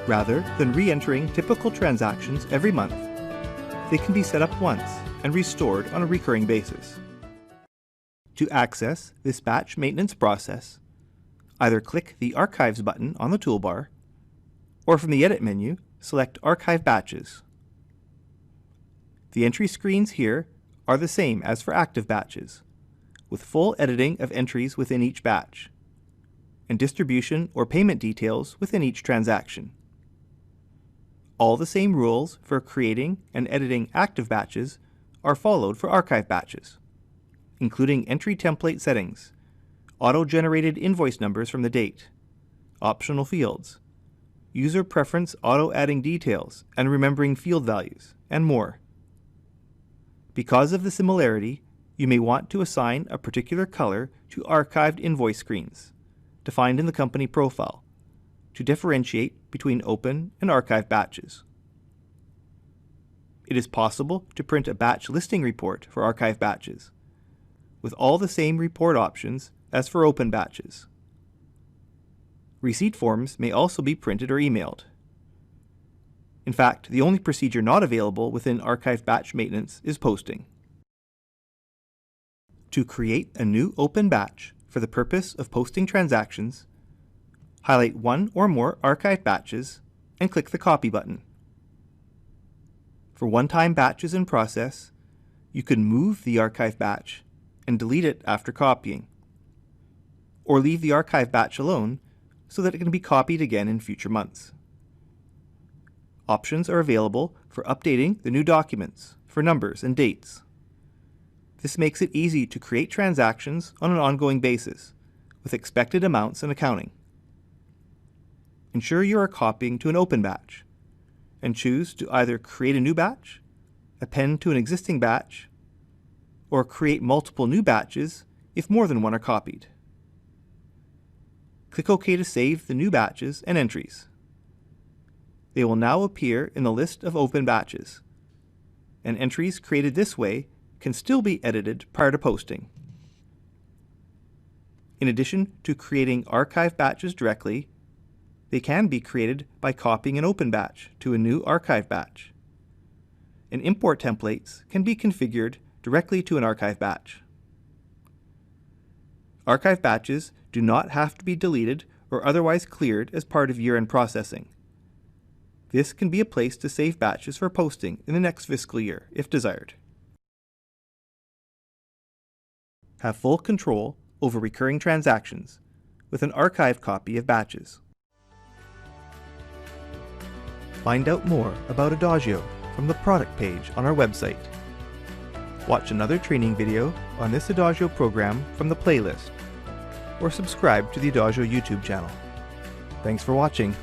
Rather than re-entering typical transactions every month, they can be set up once and restored on a recurring basis. To access this batch maintenance process, either click the Archives button on the toolbar, or from the Edit menu, select Archive Batches. The entry screens here are the same as for active batches, with full editing of entries within each batch, and distribution or payment details within each transaction. All the same rules for creating and editing active batches are followed for archive batches, including entry template settings, auto-generated invoice numbers from the date, optional fields, user preference auto-adding details and remembering field values, and more. Because of the similarity, you may want to assign a particular color to archived invoice screens, defined in the company profile, to differentiate between open and archive batches. It is possible to print a batch listing report for archive batches, with all the same report options as for open batches. Receipt forms may also be printed or emailed. In fact, the only procedure not available within archive batch maintenance is posting. To create a new open batch for the purpose of posting transactions, highlight one or more archive batches and click the Copy button. For one-time batches in process, you can move the archive batch and delete it after copying, or leave the archive batch alone so that it can be copied again in future months. Options are available for updating the new documents for numbers and dates. This makes it easy to create transactions on an ongoing basis with expected amounts and accounting. Ensure you are copying to an open batch and choose to either create a new batch, append to an existing batch, or create multiple new batches if more than one are copied. Click OK to save the new batches and entries. They will now appear in the list of open batches, and entries created this way can still be edited prior to posting. In addition to creating archive batches directly, they can be created by copying an open batch to a new archive batch. And import templates can be configured directly to an archive batch. Archive batches do not have to be deleted or otherwise cleared as part of year-end processing. This can be a place to save batches for posting in the next fiscal year, if desired. Have full control over recurring transactions with an archived copy of batches. Find out more about Adagio from the product page on our website. Watch another training video on this Adagio program from the playlist, or subscribe to the Adagio YouTube channel. Thanks for watching.